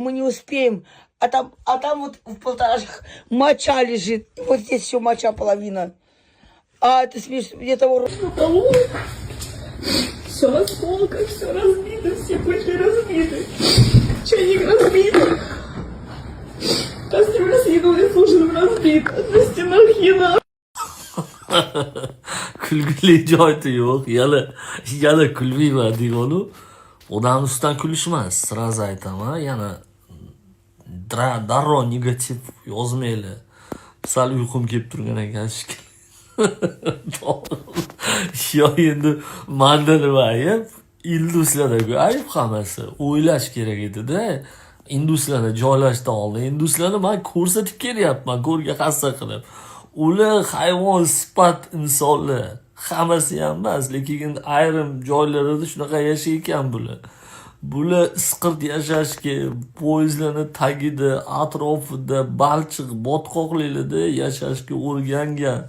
мы не успеем. А там вот в полторашках моча лежит. И вот здесь еще моча половина. А это смешно, где-то Все на полках, все разбито, все культы разбиты. Чайник разбит. Кастрюля с едой с ужином разбита. На стенах еда. Kulgili joyi yo'q. Yana kulmayman deganu. Odam ustidan kulishmas. Sraz aytaman, yana darrov negativ yozmaylar. Sal uyqum kelib turgan ekan shekilli. Yo endi manda nima ayb? Induslarda ayb hammasi. O'ylash kerak edi-da. Induslarni joylashdan oldin induslarni men ko'rsatib kelyapman, ko'rga hassa qilib. Ular hayvon sifat insonlar. Hammasi ham emas, lekin ayrim joylarda shunaqa yashayotgan bular. Bular isqirt yashashga, poyezdlarni tagida, atrofida, balchiq, botqoqlarda yashashga o'rgangan.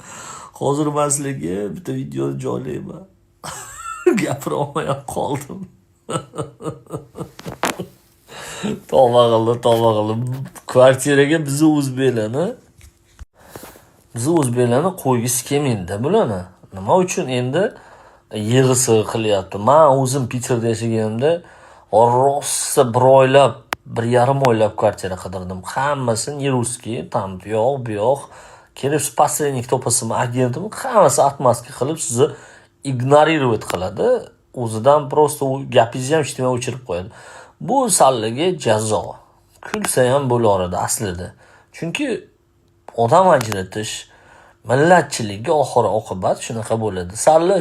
Hozir men sizlarga bitta video joylayman. Gapira olmay qoldim. Tavba qildim. Kvartiraga bizni o'zbeklarni qo'ygisi kelmaydi bularni. Nima uchun endi yig'isi qilyapti? Men o'zim Peterda yashaganimda rosa 1,5 oylab kvartira qidirdim. Hammasini ruskiy, tam bu yoq. Kelib посредник topasimi, agentim, hammasi atmaska qilib sizni ignorirovat qiladi. O'zidan prosta gapingizni ham eshitmay o'chirib qo'yadi. Bu sallaga jazo. Kulsa ham bo'lardi aslida. Chunki odam ajratish, millatchilikka oxir oqibat shunaqa bo'ladi. Salla